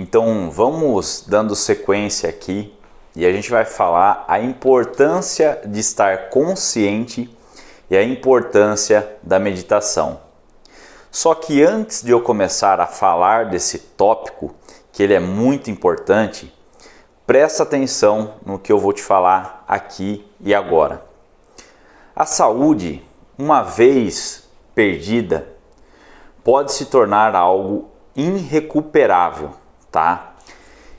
Então vamos dando sequência aqui e a gente vai falar a importância de estar consciente e a importância da meditação. Só que antes de eu começar a falar desse tópico, que ele é muito importante, presta atenção no que eu vou te falar aqui e agora. A saúde, uma vez perdida, pode se tornar algo irrecuperável, tá?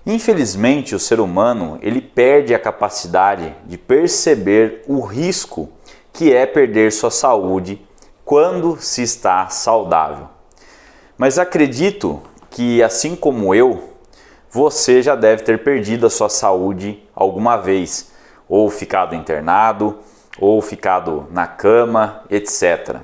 Infelizmente, o ser humano, ele perde a capacidade de perceber o risco que é perder sua saúde quando se está saudável. Mas acredito que, assim como eu, você já deve ter perdido a sua saúde alguma vez, ou ficado internado, ou ficado na cama, etc.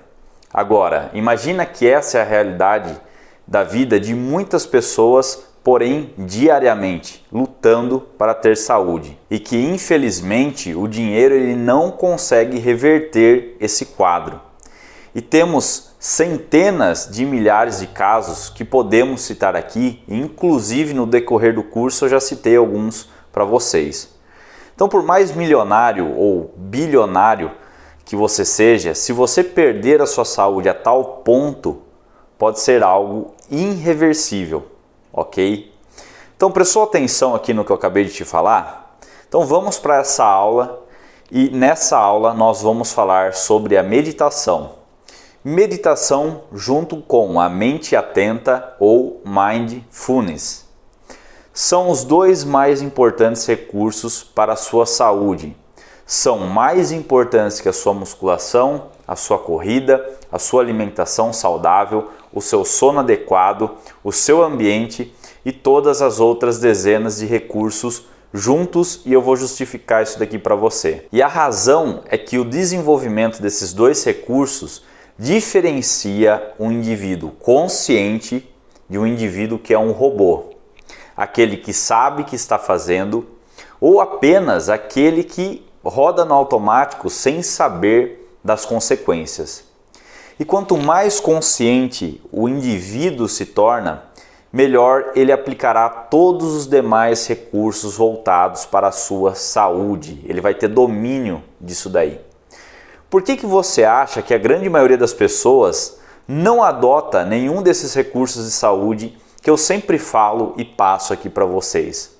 Agora, imagina que essa é a realidade da vida de muitas pessoas, porém diariamente, lutando para ter saúde. E que infelizmente o dinheiro ele não consegue reverter esse quadro. E temos centenas de milhares de casos que podemos citar aqui, e inclusive no decorrer do curso eu já citei alguns para vocês. Então, por mais milionário ou bilionário que você seja, se você perder a sua saúde a tal ponto, pode ser algo irreversível, ok? Então, prestou atenção aqui no que eu acabei de te falar? Então, vamos para essa aula e nessa aula nós vamos falar sobre a meditação. Meditação junto com a mente atenta ou mindfulness. São os dois mais importantes recursos para a sua saúde. São mais importantes que a sua musculação, a sua corrida, a sua alimentação saudável, o seu sono adequado, o seu ambiente e todas as outras dezenas de recursos juntos, e eu vou justificar isso daqui para você. E a razão é que o desenvolvimento desses dois recursos diferencia um indivíduo consciente de um indivíduo que é um robô. Aquele que sabe que está fazendo, ou apenas aquele que roda no automático sem saber das consequências. E quanto mais consciente o indivíduo se torna, melhor ele aplicará todos os demais recursos voltados para a sua saúde. Ele vai ter domínio disso daí. Por que você acha que a grande maioria das pessoas não adota nenhum desses recursos de saúde que eu sempre falo e passo aqui para vocês?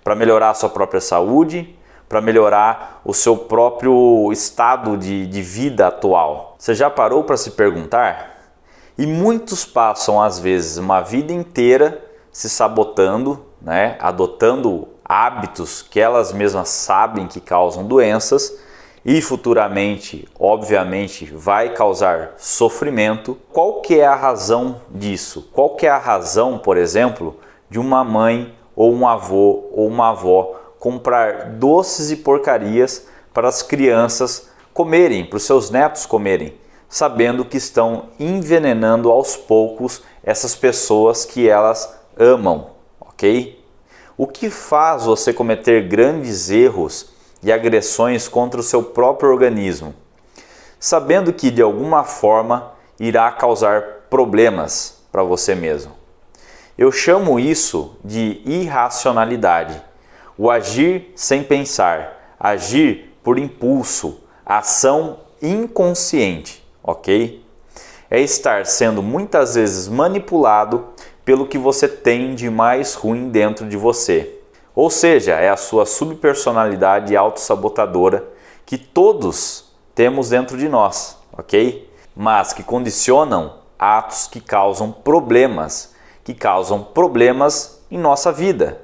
Para melhorar a sua própria saúde, para melhorar o seu próprio estado de vida atual. Você já parou para se perguntar? E muitos passam às vezes uma vida inteira se sabotando, né? Adotando hábitos que elas mesmas sabem que causam doenças, e futuramente, obviamente, vai causar sofrimento. Qual que é a razão disso? Qual que é a razão, por exemplo, de uma mãe ou um avô ou uma avó comprar doces e porcarias para as crianças comerem, para os seus netos comerem, sabendo que estão envenenando aos poucos essas pessoas que elas amam, ok? O que faz você cometer grandes erros e agressões contra o seu próprio organismo, sabendo que de alguma forma irá causar problemas para você mesmo? Eu chamo isso de irracionalidade, o agir sem pensar, agir por impulso, ação inconsciente, ok? É estar sendo muitas vezes manipulado pelo que você tem de mais ruim dentro de você. Ou seja, é a sua subpersonalidade autossabotadora que todos temos dentro de nós, ok? Mas que condicionam atos que causam problemas em nossa vida.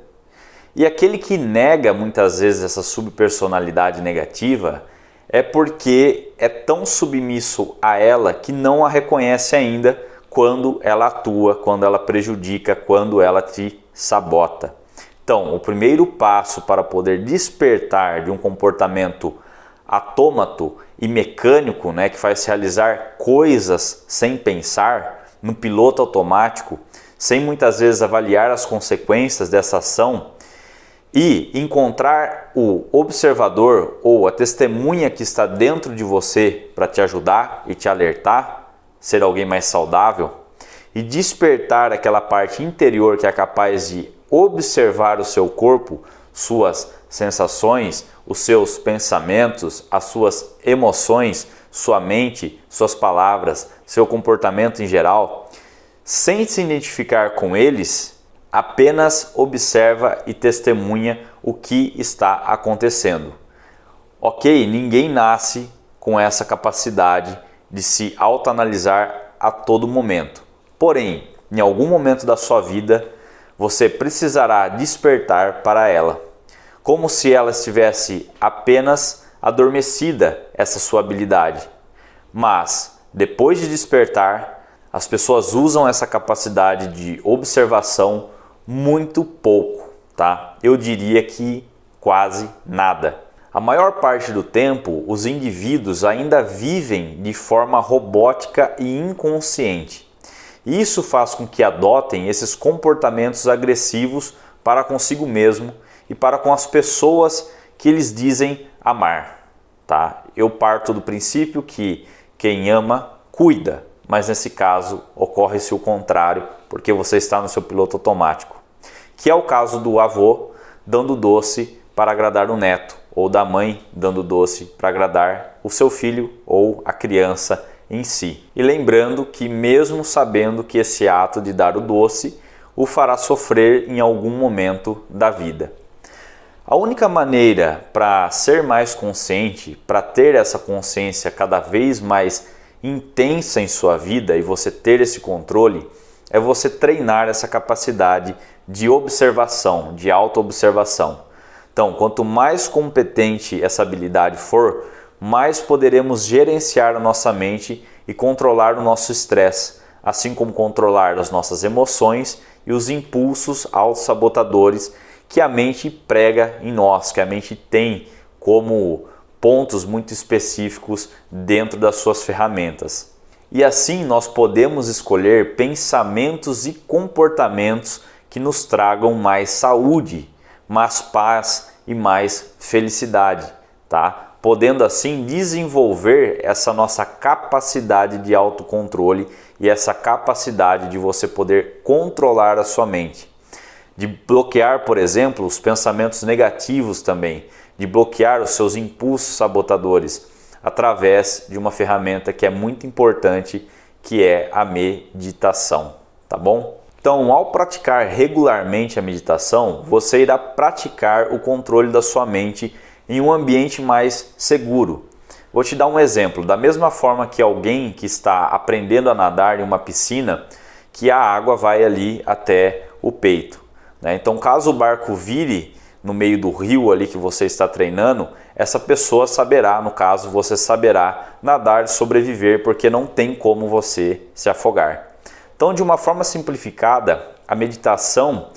E aquele que nega muitas vezes essa subpersonalidade negativa é porque é tão submisso a ela que não a reconhece ainda quando ela atua, quando ela prejudica, quando ela te sabota. Então, o primeiro passo para poder despertar de um comportamento autômato e mecânico, né, que faz realizar coisas sem pensar, no piloto automático, sem muitas vezes avaliar as consequências dessa ação, e encontrar o observador ou a testemunha que está dentro de você para te ajudar e te alertar, ser alguém mais saudável, e despertar aquela parte interior que é capaz de observar o seu corpo, suas sensações, os seus pensamentos, as suas emoções, sua mente, suas palavras, seu comportamento em geral, sem se identificar com eles, apenas observa e testemunha o que está acontecendo. Ok, ninguém nasce com essa capacidade de se autoanalisar a todo momento. Porém, em algum momento da sua vida, você precisará despertar para ela, como se ela estivesse apenas adormecida, essa sua habilidade. Mas, depois de despertar, as pessoas usam essa capacidade de observação muito pouco, tá? Eu diria que quase nada. A maior parte do tempo, os indivíduos ainda vivem de forma robótica e inconsciente. Isso faz com que adotem esses comportamentos agressivos para consigo mesmo e para com as pessoas que eles dizem amar, tá? Eu parto do princípio que quem ama, cuida, mas nesse caso ocorre-se o contrário, porque você está no seu piloto automático, que é o caso do avô dando doce para agradar o neto, ou da mãe dando doce para agradar o seu filho ou a criança em si. E lembrando que mesmo sabendo que esse ato de dar o doce o fará sofrer em algum momento da vida. A única maneira para ser mais consciente, para ter essa consciência cada vez mais intensa em sua vida e você ter esse controle, é você treinar essa capacidade de observação, de autoobservação. Então, quanto mais competente essa habilidade for, mais poderemos gerenciar a nossa mente e controlar o nosso estresse, assim como controlar as nossas emoções e os impulsos autossabotadores que a mente prega em nós, que a mente tem como pontos muito específicos dentro das suas ferramentas. E assim nós podemos escolher pensamentos e comportamentos que nos tragam mais saúde, mais paz e mais felicidade, tá? Podendo assim desenvolver essa nossa capacidade de autocontrole e essa capacidade de você poder controlar a sua mente. De bloquear, por exemplo, os pensamentos negativos também, de bloquear os seus impulsos sabotadores através de uma ferramenta que é muito importante, que é a meditação, tá bom? Então, ao praticar regularmente a meditação, você irá praticar o controle da sua mente em um ambiente mais seguro. Vou te dar um exemplo. Da mesma forma que alguém que está aprendendo a nadar em uma piscina, que a água vai ali até o peito, né? Então, caso o barco vire no meio do rio ali que você está treinando, essa pessoa saberá, no caso, você saberá nadar e sobreviver, porque não tem como você se afogar. Então, de uma forma simplificada, a meditação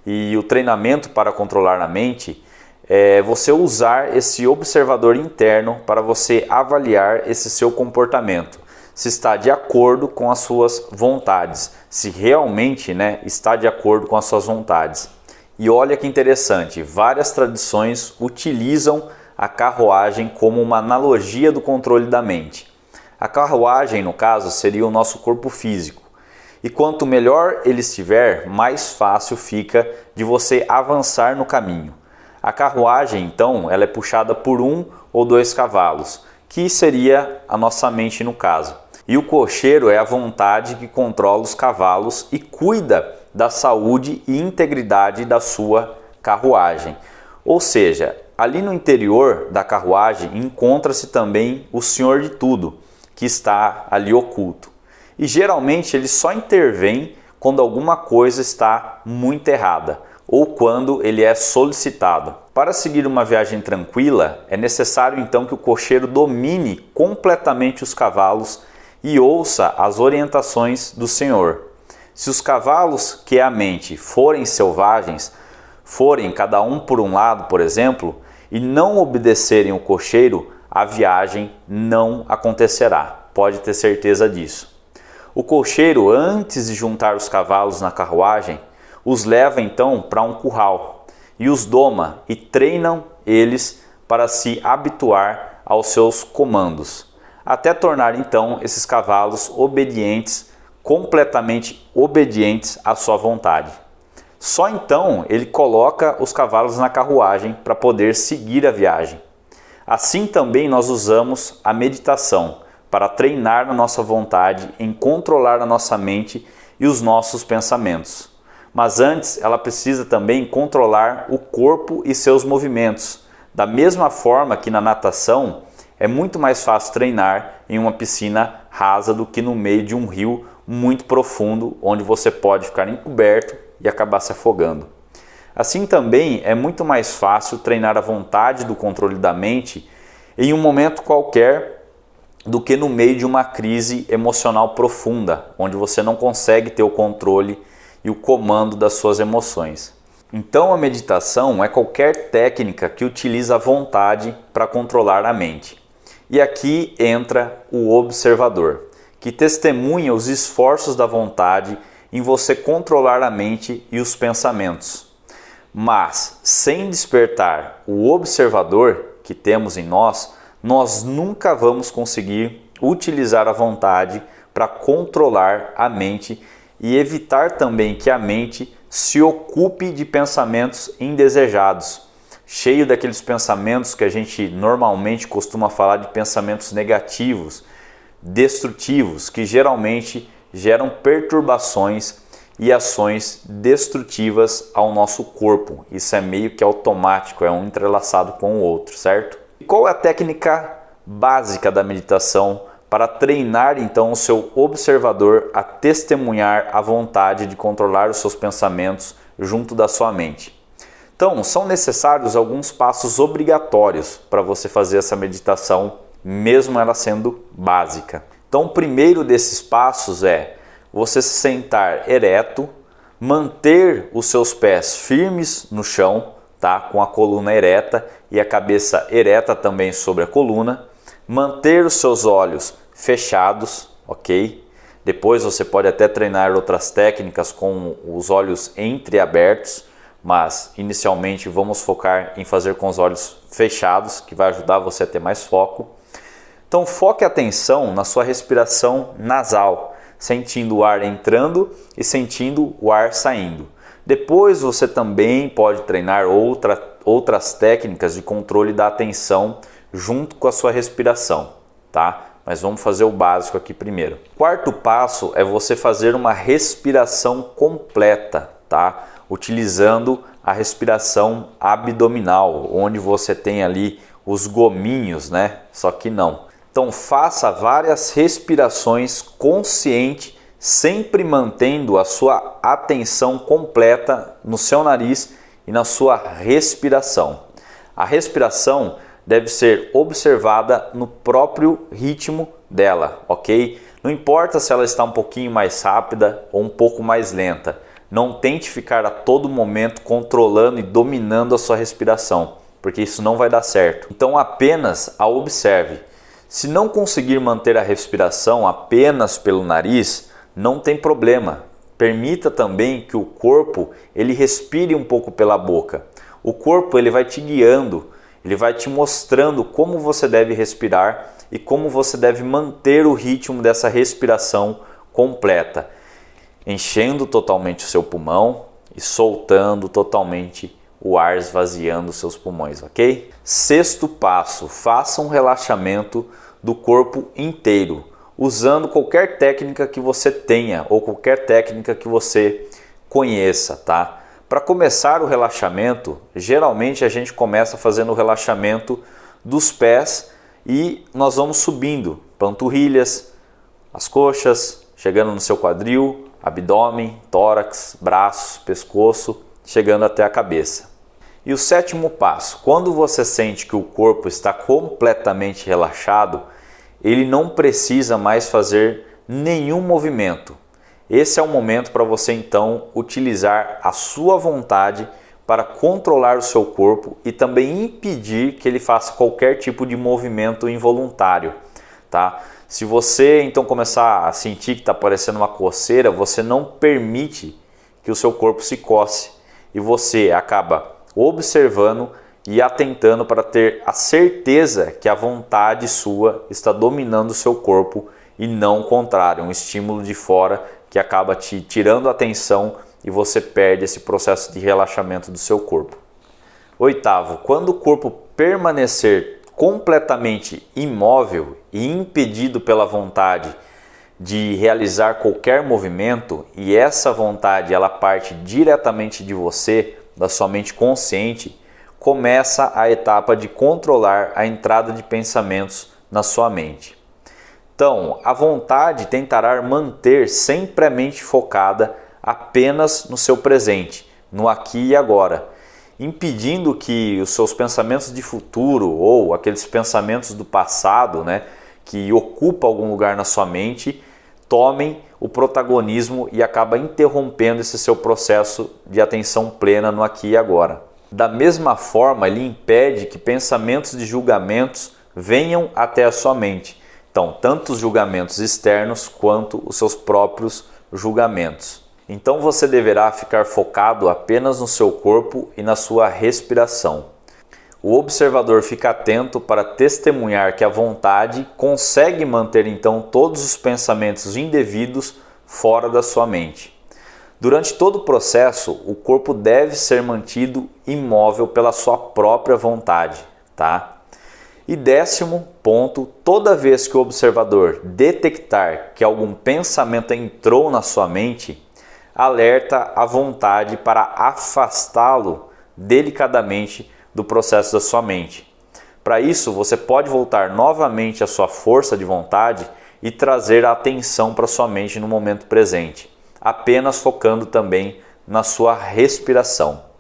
e o treinamento para controlar a mente é você usar esse observador interno para você avaliar esse seu comportamento, se está de acordo com as suas vontades, se realmente, né, está de acordo com as suas vontades. E olha que interessante, várias tradições utilizam a carruagem como uma analogia do controle da mente. A carruagem, no caso, seria o nosso corpo físico. E quanto melhor ele estiver, mais fácil fica de você avançar no caminho. A carruagem, então, ela é puxada por 1 ou 2 cavalos, que seria a nossa mente no caso. E o cocheiro é a vontade que controla os cavalos e cuida da saúde e integridade da sua carruagem. Ou seja, ali no interior da carruagem encontra-se também o Senhor de tudo, que está ali oculto. E geralmente ele só intervém quando alguma coisa está muito errada ou quando ele é solicitado. Para seguir uma viagem tranquila, é necessário então que o cocheiro domine completamente os cavalos e ouça as orientações do Senhor. Se os cavalos, que é a mente, forem selvagens, forem cada um por um lado, por exemplo, e não obedecerem o cocheiro, a viagem não acontecerá. Pode ter certeza disso. O cocheiro, antes de juntar os cavalos na carruagem, os leva então para um curral e os doma e treinam eles para se habituar aos seus comandos, até tornar então esses cavalos obedientes completamente obedientes à sua vontade. Só então ele coloca os cavalos na carruagem para poder seguir a viagem. Assim também nós usamos a meditação para treinar a nossa vontade em controlar a nossa mente e os nossos pensamentos. Mas antes ela precisa também controlar o corpo e seus movimentos. Da mesma forma que na natação é muito mais fácil treinar em uma piscina rasa do que no meio de um rio muito profundo, onde você pode ficar encoberto e acabar se afogando. Assim também é muito mais fácil treinar a vontade do controle da mente em um momento qualquer do que no meio de uma crise emocional profunda, onde você não consegue ter o controle e o comando das suas emoções. Então a meditação é qualquer técnica que utiliza a vontade para controlar a mente. E aqui entra o observador, que testemunha os esforços da vontade em você controlar a mente e os pensamentos. Mas sem despertar o observador que temos em nós, nós nunca vamos conseguir utilizar a vontade para controlar a mente e evitar também que a mente se ocupe de pensamentos indesejados, cheio daqueles pensamentos que a gente normalmente costuma falar de pensamentos negativos, destrutivos, que geralmente geram perturbações e ações destrutivas ao nosso corpo. Isso é meio que automático, é um entrelaçado com o outro, certo? E qual é a técnica básica da meditação para treinar então o seu observador a testemunhar a vontade de controlar os seus pensamentos junto da sua mente? Então, são necessários alguns passos obrigatórios para você fazer essa meditação, mesmo ela sendo básica. Então, o primeiro desses passos é você se sentar ereto, manter os seus pés firmes no chão, tá? Com a coluna ereta e a cabeça ereta também sobre a coluna, manter os seus olhos fechados, ok? Depois você pode até treinar outras técnicas com os olhos entreabertos, mas inicialmente vamos focar em fazer com os olhos fechados, que vai ajudar você a ter mais foco. Então foque a atenção na sua respiração nasal, sentindo o ar entrando e sentindo o ar saindo. Depois você também pode treinar outras técnicas de controle da atenção junto com a sua respiração, tá? Mas vamos fazer o básico aqui primeiro. Quarto passo é você fazer uma respiração completa, tá? Utilizando a respiração abdominal, onde você tem ali os gominhos, né? Só que não. Então faça várias respirações consciente, sempre mantendo a sua atenção completa no seu nariz e na sua respiração. A respiração deve ser observada no próprio ritmo dela, ok? Não importa se ela está um pouquinho mais rápida ou um pouco mais lenta. Não tente ficar a todo momento controlando e dominando a sua respiração, porque isso não vai dar certo. Então apenas a observe. Se não conseguir manter a respiração apenas pelo nariz, não tem problema. Permita também que o corpo ele respire um pouco pela boca. O corpo ele vai te guiando, ele vai te mostrando como você deve respirar e como você deve manter o ritmo dessa respiração completa, enchendo totalmente o seu pulmão e soltando totalmente o ar, esvaziando os seus pulmões, ok? Sexto passo, faça um relaxamento do corpo inteiro, usando qualquer técnica que você tenha ou qualquer técnica que você conheça, tá? Para começar o relaxamento, geralmente a gente começa fazendo o relaxamento dos pés e nós vamos subindo panturrilhas, as coxas, chegando no seu quadril, abdômen, tórax, braços, pescoço, chegando até a cabeça. E o sétimo passo, quando você sente que o corpo está completamente relaxado, ele não precisa mais fazer nenhum movimento. Esse é o momento para você então utilizar a sua vontade para controlar o seu corpo e também impedir que ele faça qualquer tipo de movimento involuntário, tá? Se você então começar a sentir que está parecendo uma coceira, você não permite que o seu corpo se coce e você acaba observando e atentando para ter a certeza que a vontade sua está dominando o seu corpo e não o contrário, um estímulo de fora que acaba te tirando a atenção e você perde esse processo de relaxamento do seu corpo. Oitavo, quando o corpo permanecer completamente imóvel e impedido pela vontade de realizar qualquer movimento, e essa vontade ela parte diretamente de você, da sua mente consciente, começa a etapa de controlar a entrada de pensamentos na sua mente. Então, a vontade tentará manter sempre a mente focada apenas no seu presente, no aqui e agora, impedindo que os seus pensamentos de futuro ou aqueles pensamentos do passado, que ocupam algum lugar na sua mente, tomem o protagonismo e acaba interrompendo esse seu processo de atenção plena no aqui e agora. Da mesma forma, ele impede que pensamentos de julgamentos venham até a sua mente. Então, tanto os julgamentos externos quanto os seus próprios julgamentos. Então, você deverá ficar focado apenas no seu corpo e na sua respiração. O observador fica atento para testemunhar que a vontade consegue manter então todos os pensamentos indevidos fora da sua mente. Durante todo o processo, o corpo deve ser mantido imóvel pela sua própria vontade, tá? E 10º ponto, toda vez que o observador detectar que algum pensamento entrou na sua mente, alerta a vontade para afastá-lo delicadamente do processo da sua mente. Para isso, você pode voltar novamente à sua força de vontade e trazer a atenção para sua mente no momento presente, apenas focando também na sua respiração.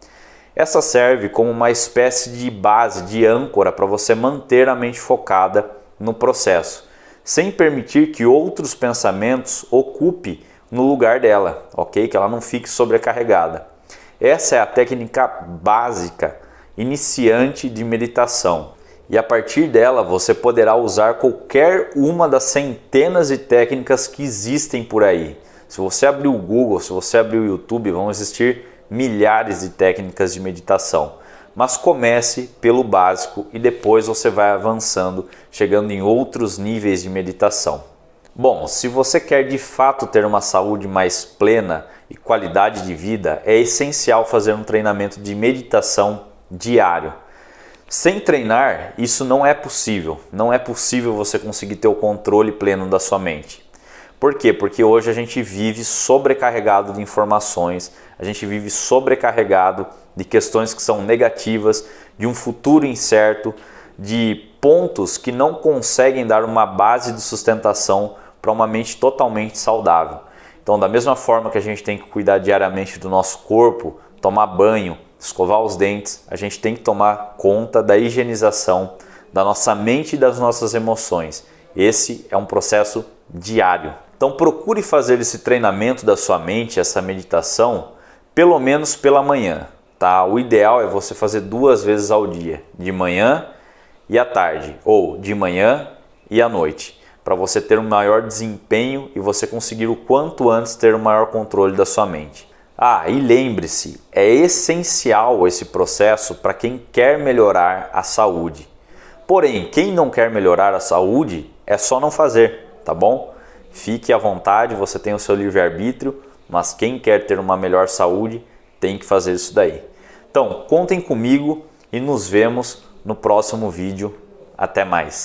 Essa serve como uma espécie de base, de âncora para você manter a mente focada no processo, sem permitir que outros pensamentos ocupem no lugar dela, ok? Que ela não fique sobrecarregada. Essa é a técnica básica, iniciante de meditação. E a partir dela você poderá usar qualquer uma das centenas de técnicas que existem por aí. Se você abrir o Google, se você abrir o YouTube, vão existir milhares de técnicas de meditação. Mas comece pelo básico e depois você vai avançando, chegando em outros níveis de meditação. Bom, se você quer de fato ter uma saúde mais plena e qualidade de vida, é essencial fazer um treinamento de meditação diário. Sem treinar, isso não é possível. Não é possível você conseguir ter o controle pleno da sua mente. Por quê? Porque hoje a gente vive sobrecarregado de informações, a gente vive sobrecarregado de questões que são negativas, de um futuro incerto, de pontos que não conseguem dar uma base de sustentação para uma mente totalmente saudável. Então, da mesma forma que a gente tem que cuidar diariamente do nosso corpo, tomar banho, escovar os dentes, a gente tem que tomar conta da higienização da nossa mente e das nossas emoções. Esse é um processo diário. Então procure fazer esse treinamento da sua mente, essa meditação, pelo menos pela manhã, tá? O ideal é você fazer 2 vezes ao dia, de manhã e à tarde, ou de manhã e à noite, para você ter um maior desempenho e você conseguir o quanto antes ter um maior controle da sua mente. E lembre-se, é essencial esse processo para quem quer melhorar a saúde. Porém, quem não quer melhorar a saúde, é só não fazer, tá bom? Fique à vontade, você tem o seu livre-arbítrio, mas quem quer ter uma melhor saúde tem que fazer isso daí. Então, contem comigo e nos vemos no próximo vídeo. Até mais!